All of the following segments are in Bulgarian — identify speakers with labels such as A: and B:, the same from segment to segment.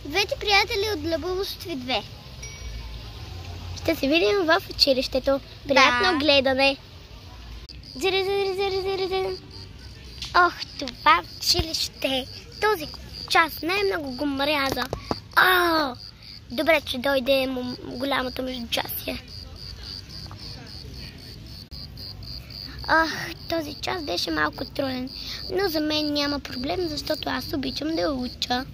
A: Здравейте, приятели от Лъбовости 2. Ще се видим в училището. Приятно гледане. Ох, това училище. Този час най-много го мряза. Добре, че дойде голямото междучасие. Този час беше малко труден, но за мен няма проблем, защото аз обичам да уча.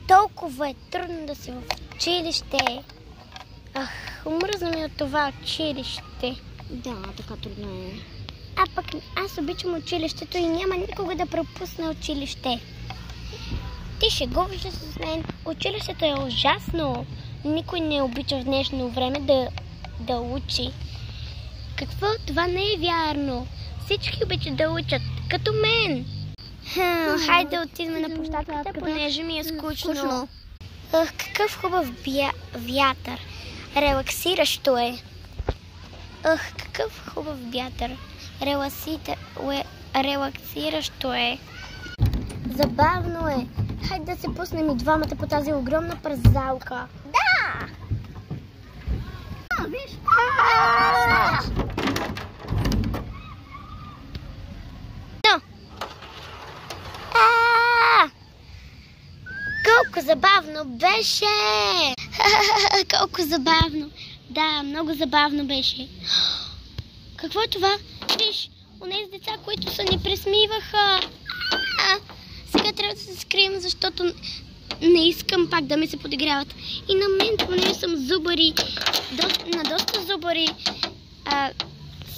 A: Толкова е трудно да си в училище. Омръзна ми от това училище.
B: Да, така трудно е.
A: А пък аз обичам училището и няма никога да пропусна училище. Ти шегуваш се с мен. Училището е ужасно. Никой не обича в днешно време да учи. Какво? Това не е вярно. Всички обичат да учат, като мен. Хайде отидем на площадката, понеже ми е скучно. Какъв хубав вятър. Релаксиращо е. Какъв хубав вятър. Релаксиращо е. Забавно е. Хайде да се пуснем и двамата по тази огромна пързалка. Да! Виж! Колко забавно беше! Колко забавно! Да, много забавно беше. Какво е това? Виж, онези деца, които се ни пресмиваха. Сега трябва да се скрием, защото не искам пак да ми се подиграват. И на мен, понеже съм зубари, на доста зубари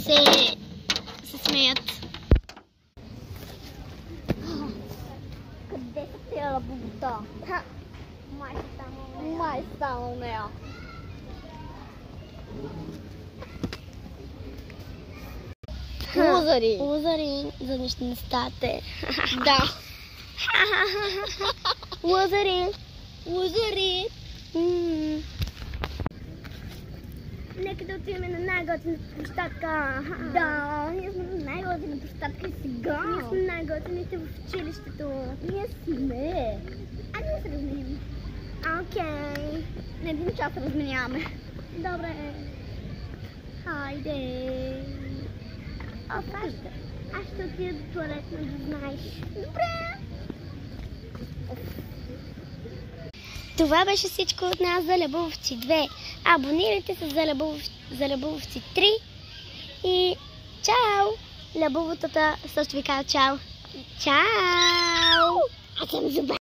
A: се смеят. Къде са тези лъбовота? Май само нея.
B: Лузари.
A: Лузари за нещастите.
B: Да.
A: Лузари.
B: Лузари.
A: Нека да отидем на най-готината площадка.
B: Да, ние сме на най-готината площадка сега.
A: Ние сме най-готините в училището.
B: Ние сме.
A: А ние се разменим. Окей.
B: На един час разменяваме.
A: Добре. Хайде. Аз ще отида до туалетна, да знаеш.
B: Добре.
A: Това беше всичко от нас за Лъбововци 2. Абонирайте се за Лъбововци 3. И чао! Лъбовотата също ви казва чао. Чао!
B: Аз съм зубар.